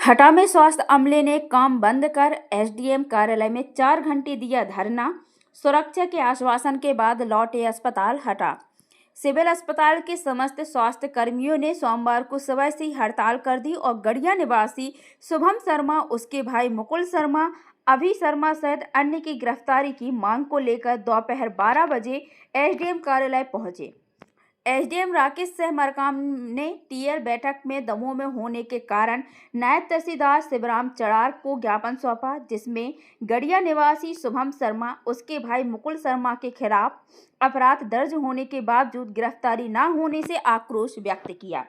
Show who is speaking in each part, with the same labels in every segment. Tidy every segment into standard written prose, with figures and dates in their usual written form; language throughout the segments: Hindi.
Speaker 1: हटा में स्वास्थ्य अमले ने काम बंद कर एसडीएम कार्यालय में 4 घंटे दिया धरना। सुरक्षा के आश्वासन के बाद लौटे अस्पताल हटा। सिविल अस्पताल के समस्त स्वास्थ्य कर्मियों ने सोमवार को सुबह से ही हड़ताल कर दी और गड़िया निवासी शुभम शर्मा, उसके भाई मुकुल शर्मा, अभि शर्मा सहित अन्य की गिरफ्तारी की मांग को लेकर दोपहर 12 बजे एसडीएम कार्यालय पहुंचे। एसडीएम राकेश सिंह मरकाम ने टीएल बैठक में दमों में होने के कारण नायब तहसीलदार शिवराम चड़ार को ज्ञापन सौंपा, जिसमें गड़िया निवासी शुभम शर्मा, उसके भाई मुकुल शर्मा के खिलाफ अपराध दर्ज होने के बावजूद गिरफ्तारी न होने से आक्रोश व्यक्त किया।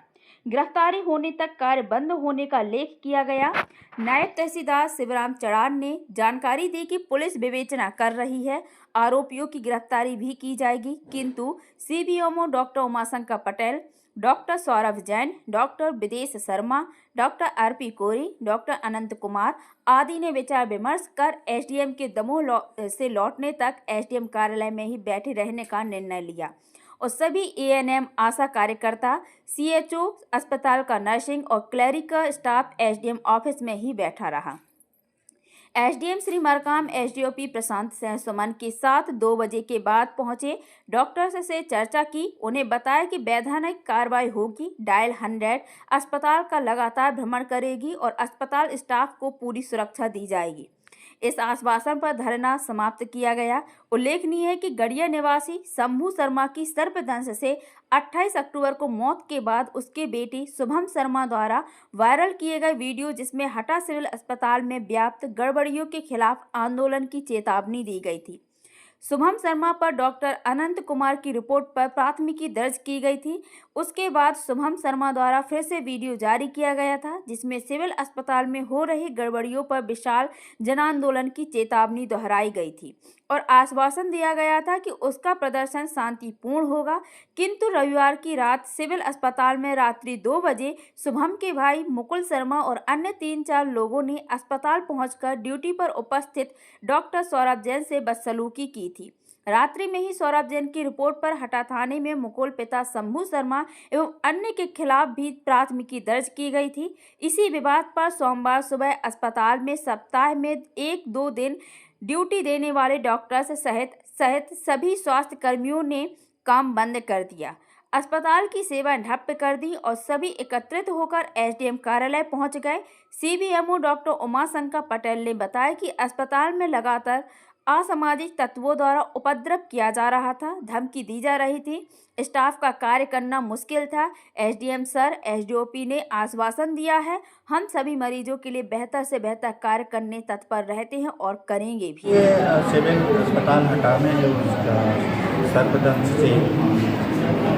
Speaker 1: गिरफ्तारी होने तक कार्य बंद होने का लेख किया गया। नायब तहसीलदार शिवराम चड़ार ने जानकारी दी कि पुलिस विवेचना कर रही है, आरोपियों की गिरफ्तारी भी की जाएगी, किंतु CBMO doctor Umashankar Patel, doctor Saurabh Jain, doctor Videsh Sharma, doctor RP Kori, doctor Anant Kumar आदि ने विचार विमर्श कर एसडीएम के दमोह से लौटने तक एसडीएम कार्यालय में ही बैठे रहने का निर्णय लिया और सभी एएनएम, आशा कार्यकर्ता, सीएचओ, अस्पताल का नर्सिंग और क्लरिकल स्टाफ एसडीएम ऑफिस में ही बैठा रहा। एसडीएम श्री मरकाम एसडीओपी प्रशांत सिंह सुमन के साथ 2 बजे के बाद पहुंचे। डॉक्टर्स से चर्चा की, उन्हें बताया कि वैधानिक कार्रवाई होगी। डायल 100 अस्पताल का लगातार भ्रमण करेगी और अस्पताल स्टाफ को पूरी सुरक्षा दी जाएगी। इस आश्वासन पर धरना समाप्त किया गया। उल्लेखनीय है कि गड़िया निवासी शंभू शर्मा की सर्पदंश से 28 अक्टूबर को मौत के बाद उसके बेटे शुभम शर्मा द्वारा वायरल किए गए वीडियो, जिसमें हटा सिविल अस्पताल में व्याप्त गड़बड़ियों के खिलाफ आंदोलन की चेतावनी दी गई थी। शुभम शर्मा पर डॉक्टर अनंत कुमार की रिपोर्ट पर प्राथमिकी दर्ज की गई थी। उसके बाद शुभम शर्मा द्वारा फिर से वीडियो जारी किया गया था, जिसमें सिविल अस्पताल में हो रही गड़बड़ियों पर विशाल जन आंदोलन की चेतावनी दोहराई गई थी और आश्वासन दिया गया था कि उसका प्रदर्शन शांतिपूर्ण होगा। किंतु रविवार की रात सिविल अस्पताल में रात्रि 2 बजे शुभम के भाई मुकुल शर्मा और अन्य 3-4 लोगों ने अस्पताल पहुंचकर ड्यूटी पर उपस्थित डॉक्टर सौरभ जैन से बदसलूकी की थी। रात्रि में ही सौरभ जैन की रिपोर्ट पर हटा थाने में मुकुल पिता शंभू शर्मा एवं अन्य के खिलाफ भी प्राथमिकी दर्ज की गई थी। इसी विवाद पर सोमवार सुबह अस्पताल में सप्ताह में 1-2 दिन ड्यूटी देने वाले डॉक्टर्स सहित सभी स्वास्थ्य कर्मियों ने काम बंद कर दिया। अस्पताल की सेवा ठप कर दी और सभी एकत्रित होकर एसडीएम कार्यालय पहुंच गए। सीबीएमओ डॉक्टर उमाशंकर पटेल ने बताया कि अस्पताल में लगातार असामाजिक तत्वों द्वारा उपद्रव किया जा रहा था, धमकी दी जा रही थी, स्टाफ का कार्य करना मुश्किल था। एसडीएम सर एसडीओपी ने आश्वासन दिया है, हम सभी मरीजों के लिए बेहतर से बेहतर कार्य करने तत्पर रहते हैं और करेंगे भी।
Speaker 2: ये सिविल अस्पताल हटा में जो सर्पदंश से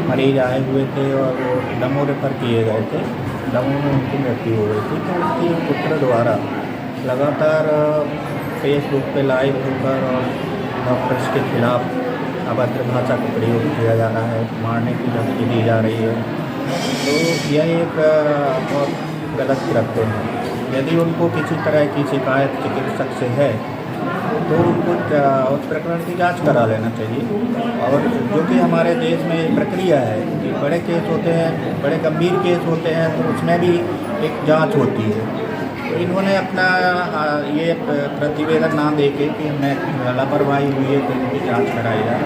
Speaker 2: मरीज आए हुए थे और वो दमोह रेफर किए गए थे, दमोह में उनकी मृत्यु हो गई थी। तो उसके पुत्र द्वारा लगातार फेसबुक पे लाइव होकर और डॉक्टर्स के खिलाफ अभद्र भाषा का प्रयोग किया जा रहा है, मारने की धमकी दी जा रही है। तो यह एक बहुत गलत कृत्य है। यदि उनको किसी तरह की शिकायत चिकित्सक से है तो उनको उस प्रकरण की जांच करा लेना चाहिए। और जो कि हमारे देश में एक प्रक्रिया है कि बड़े केस होते हैं, बड़े गंभीर केस होते हैं, तो उसमें भी एक जांच होती है। तो इन्होंने अपना ये प्रतिवेदन ना देके कि हमें लापरवाही हुई है तो इनकी जांच कराई जाए,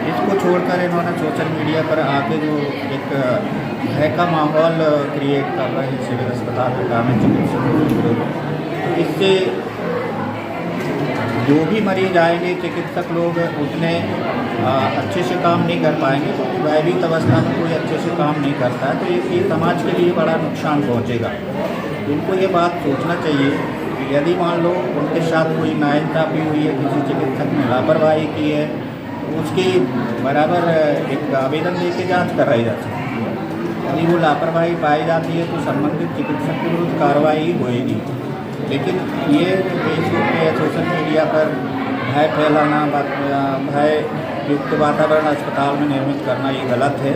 Speaker 2: इसको छोड़कर इन्होंने सोशल मीडिया पर आके जो एक भय का माहौल क्रिएट कर रहे हैं सिविल अस्पताल हटा में चिकित्सक, इससे जो भी मरीज आएंगे चिकित्सक लोग उतने अच्छे से काम नहीं कर पाएंगे, क्योंकि भयभीत अवस्था में कोई अच्छे से काम नहीं करता है। तो ये समाज के लिए बड़ा नुकसान पहुंचेगा। उनको ये बात सोचना चाहिए कि यदि मान लो उनके साथ कोई नाइंसाफ़ी हुई है, किसी चिकित्सक ने लापरवाही की है, तो उसकी बराबर एक आवेदन दे के जाँच कराई जा सकती है। यदि वो लापरवाही पाई जाती है तो संबंधित चिकित्सक के विरुद्ध कार्रवाई होएगी। लेकिन ये फेसबुक पे सोशल मीडिया पर भय फैलाना, भय युक्त वातावरण अस्पताल में निर्मित करना ये गलत है,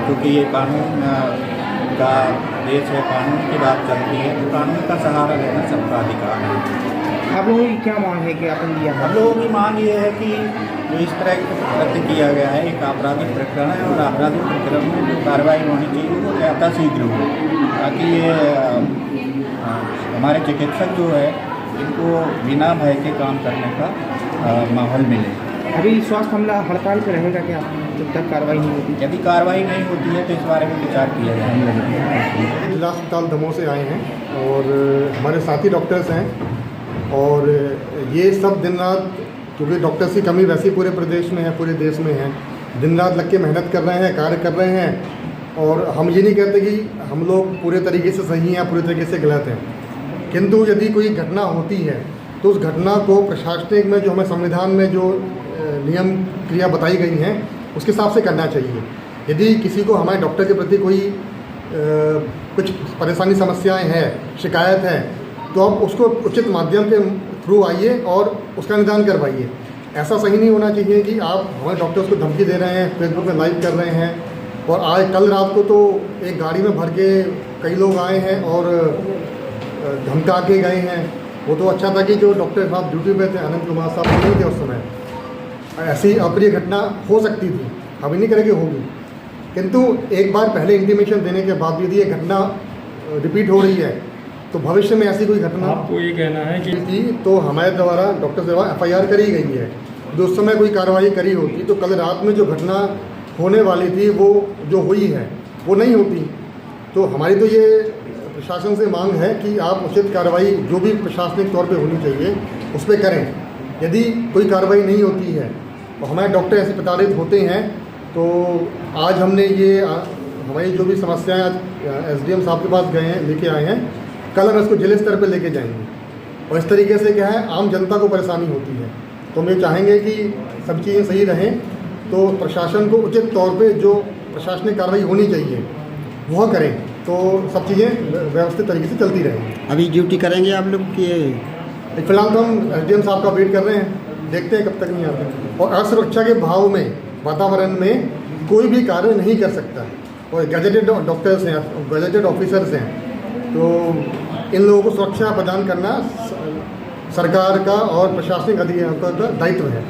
Speaker 2: क्योंकि ये कानून का देश है, कानून की बात चलती है, तो कानून का सहारा लेना सबका अधिकार है।
Speaker 3: आप लोगों की क्या मांग है कि आपने दिया?
Speaker 2: हम लोगों की मांग ये है कि जो इस तरह कृत्य किया गया है एक आपराधिक प्रकरण है और आपराधिक प्रकरण में जो कार्रवाई होनी चाहिए वो ज़्यादा शीघ्र हो, ताकि ये हमारे चिकित्सक जो है इनको बिना भय के काम करने का माहौल मिले।
Speaker 3: अभी स्वास्थ्य हमला हड़ताल पे रहेगा क्या जब तक कार्रवाई नहीं होती?
Speaker 2: यदि कार्रवाई नहीं होती है तो इस बारे में विचार किया जाएगा।
Speaker 4: जिला अस्पताल दमोह से आए हैं और हमारे साथी डॉक्टर्स हैं और ये सब दिन रात, क्योंकि डॉक्टर्स की कमी वैसे पूरे प्रदेश में है, पूरे देश में है, दिन रात लग के मेहनत कर रहे हैं, कार्य कर रहे हैं। और हम ये नहीं कहते कि हम लोग पूरे तरीके से सही हैं, पूरे तरीके से गलत हैं, किंतु यदि कोई घटना होती है तो उस घटना को प्रशासनिक में जो हमें संविधान में जो नियम क्रिया बताई गई हैं उसके हिसाब से करना चाहिए। यदि किसी को हमारे डॉक्टर के प्रति कोई कुछ परेशानी समस्याएं हैं, शिकायत है, तो आप उसको उचित माध्यम के थ्रू आइए और उसका निदान करवाइए। ऐसा सही नहीं होना चाहिए कि आप हमारे डॉक्टर्स को धमकी दे रहे हैं, फेसबुक में लाइव कर रहे हैं। और आज कल रात को तो एक गाड़ी में भर के कई लोग आए हैं और धमका के गए हैं। वो तो अच्छा था कि जो डॉक्टर साहब ड्यूटी पे थे, अनंत कुमार साहब नहीं थे उस समय। ऐसी अप्रिय घटना हो सकती थी, हम नहीं करेंगे होगी, किंतु एक बार पहले इंटीमेशन देने के बाद यदि ये घटना रिपीट हो रही है तो भविष्य में ऐसी कोई घटना
Speaker 5: आपको ये कहना है कि
Speaker 4: तो हमारे द्वारा डॉक्टर से FIR करी गई है। जो उस समय कोई कार्रवाई करी होती तो कल रात में जो घटना होने वाली थी वो जो हुई है वो नहीं होती। तो हमारी तो ये प्रशासन से मांग है कि आप उचित कार्रवाई जो भी प्रशासनिक तौर पे होनी चाहिए उस पर करें। यदि कोई कार्रवाई नहीं होती है और हमारे डॉक्टर ऐसे प्रताड़ित होते हैं तो आज हमने ये हमारी जो भी समस्याएं आज SDM साहब के पास गए हैं, लेके आए हैं, कल हम इसको जिले स्तर पर लेके जाएंगे। और इस तरीके से क्या है, आम जनता को परेशानी होती है, तो हम ये चाहेंगे कि सब चीज़ें सही रहें। तो प्रशासन को उचित तौर पे जो प्रशासनिक कार्रवाई होनी चाहिए वह करें, तो सब चीज़ें व्यवस्थित तरीके से चलती रहेंगी।
Speaker 6: अभी ड्यूटी करेंगे आप लोग कि
Speaker 4: फिलहाल तो हम SDM साहब का वेट कर रहे हैं, देखते हैं कब तक नहीं आते। और असुरक्षा के भाव में, वातावरण में कोई भी कार्य नहीं कर सकता। और गैजेटेड डॉक्टर्स हैं, गैजेटेड ऑफिसर्स हैं, तो इन लोगों को सुरक्षा प्रदान करना सरकार का और प्रशासनिक अधिकारियों का दायित्व है।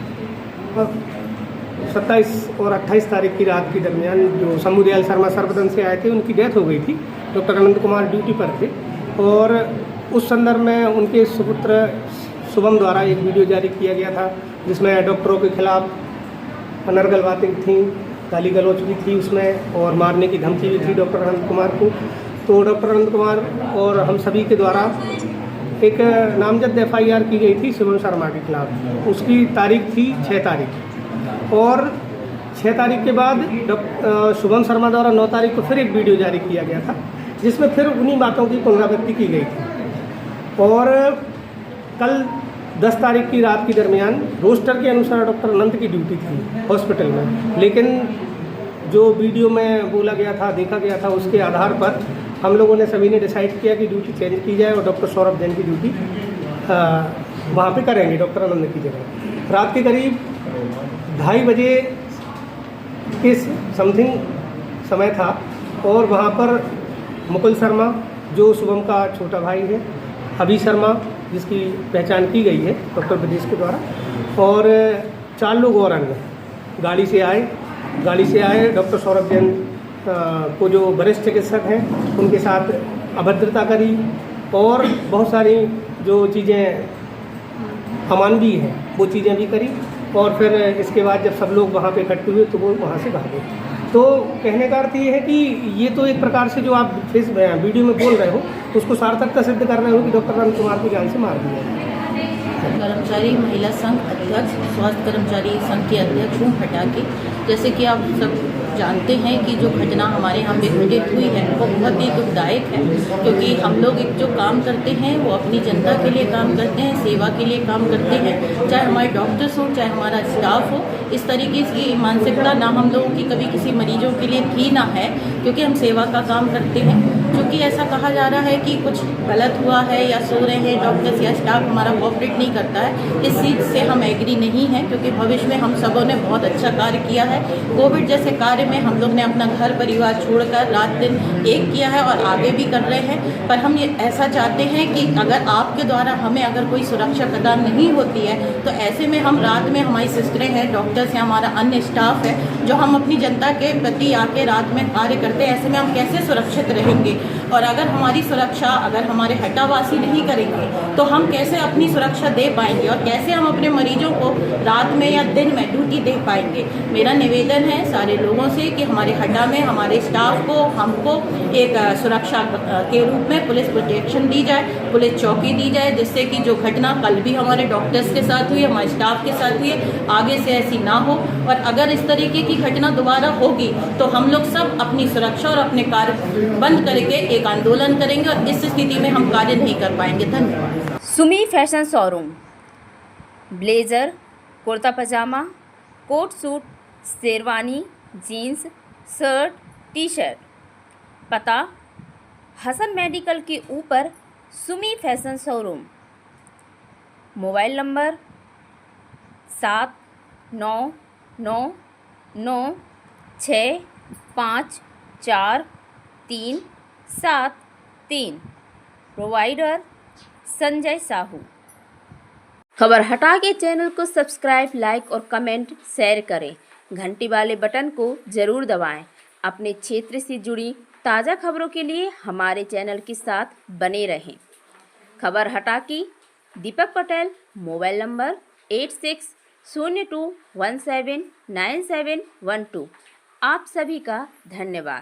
Speaker 7: 27 और 28 तारीख की रात के दरमियान जो शंभुदयाल शर्मा सर्वदन से आए थे, उनकी डेथ हो गई थी। डॉक्टर अनंत कुमार ड्यूटी पर थे और उस संदर्भ में उनके सुपुत्र शुभम द्वारा एक वीडियो जारी किया गया था जिसमें डॉक्टरों के खिलाफ अनर्गल बातें थीं, गाली गलौच भी थी उसमें और मारने की धमकी भी थी डॉक्टर अनंत कुमार को। तो डॉक्टर अनंत कुमार और हम सभी के द्वारा एक नामजद FIR की गई थी शुभम शर्मा के खिलाफ। उसकी तारीख थी 6 तारीख और 6 तारीख के बाद शुभम शर्मा द्वारा 9 तारीख को फिर एक वीडियो जारी किया गया था जिसमें फिर उन्हीं बातों की पुनरावृत्ति की गई थी। और कल 10 तारीख की रात के दरमियान रोस्टर के अनुसार डॉक्टर अनंत की ड्यूटी थी हॉस्पिटल में, लेकिन जो वीडियो में बोला गया था, देखा गया था, उसके आधार पर हम लोगों ने सभी ने डिसाइड किया कि ड्यूटी चेंज की जाए और डॉक्टर सौरभ जैन की ड्यूटी वहाँ पे करेंगे डॉक्टर आनंद की जगह। रात के करीब 2:30 बजे के समथिंग समय था और वहाँ पर मुकुल शर्मा जो शुभम का छोटा भाई है, अभी शर्मा जिसकी पहचान की गई है डॉक्टर विदेश के द्वारा, और 4 लोग और अन्य गाड़ी से आए डॉक्टर सौरभ जैन को जो वरिष्ठ चिकित्सक हैं उनके साथ अभद्रता करी और बहुत सारी जो चीज़ें अमानवीय हैं वो चीज़ें भी करी। और फिर इसके बाद जब सब लोग वहाँ पे इकट्ठे हुए तो वो वहाँ से भागे। तो कहने का अर्थ ये है कि ये तो एक प्रकार से जो आप वीडियो में बोल रहे हो उसको सार्थकता सिद्ध कर रहे हो कि डॉक्टर अनंत कुमार को जान से मार दिया।
Speaker 8: कर्मचारी महिला संघ अध्यक्ष, स्वास्थ्य कर्मचारी संघ के अध्यक्ष हूँ हटा के। जैसे कि आप सब जानते हैं कि जो घटना हमारे यहाँ पे घटित हुई है वो बहुत ही दुखदायक है, क्योंकि हम लोग एक जो काम करते हैं वो अपनी जनता के लिए काम करते हैं, सेवा के लिए काम करते हैं, चाहे हमारे डॉक्टर्स हो चाहे हमारा स्टाफ हो। इस तरीके की मानसिकता ना हम लोगों की कभी किसी मरीजों के लिए थी ना है, क्योंकि हम सेवा का काम करते हैं। क्योंकि ऐसा कहा जा रहा है कि कुछ गलत हुआ है या सो रहे हैं डॉक्टर्स या स्टाफ हमारा कोऑपरेट नहीं करता है, इस चीज़ से हम एग्री नहीं हैं, क्योंकि भविष्य में हम सबों ने बहुत अच्छा कार्य किया है। कोविड जैसे कार्य में हम लोग ने अपना घर परिवार छोड़कर रात दिन एक किया है और आगे भी कर रहे हैं। पर हम ये ऐसा चाहते हैं कि अगर आपके द्वारा हमें अगर कोई सुरक्षा प्रदान नहीं होती है तो ऐसे में हम रात में, हमारी सिस्टरें हैं, डॉक्टर्स हैं, हमारा अन्य स्टाफ है जो हम अपनी जनता के प्रति आके रात में कार्य करते हैं, ऐसे में हम कैसे सुरक्षित रहेंगे। और अगर हमारी सुरक्षा अगर हमारे हटावासी नहीं करेंगे तो हम कैसे अपनी सुरक्षा दे पाएंगे और कैसे हम अपने मरीजों को रात में या दिन में ड्यूटी दे पाएंगे। मेरा निवेदन है सारे लोगों से कि हमारे हटा में हमारे स्टाफ को हमको एक सुरक्षा के रूप में पुलिस प्रोटेक्शन दी जाए, पुलिस चौकी दी जाए, जिससे कि जो घटना कल भी हमारे डॉक्टर्स के साथ हुई, हमारे स्टाफ के साथ हुई, आगे से ऐसी ना हो। और अगर इस तरीके की घटना दोबारा होगी तो हम लोग सब अपनी सुरक्षा और अपने कार्य बंद करके एक आंदोलन करेंगे और इस स्थिति में हम कार्य नहीं कर पाएंगे। धन्यवाद।
Speaker 1: Sumi fashion showroom, blazer, kurta pajama, coat suit, sherwani, jeans, shirt, T shirt. पता हसन मेडिकल के ऊपर Sumi fashion showroom. Mobile number 7999654373। Provider Sanjay Sahu. खबर हटा के चैनल को सब्सक्राइब, लाइक और कमेंट शेयर करें। घंटी वाले बटन को ज़रूर दबाएं। अपने क्षेत्र से जुड़ी ताज़ा खबरों के लिए हमारे चैनल के साथ बने रहें। खबर हटा की दीपक पटेल। Mobile number 8602179712। आप सभी का धन्यवाद।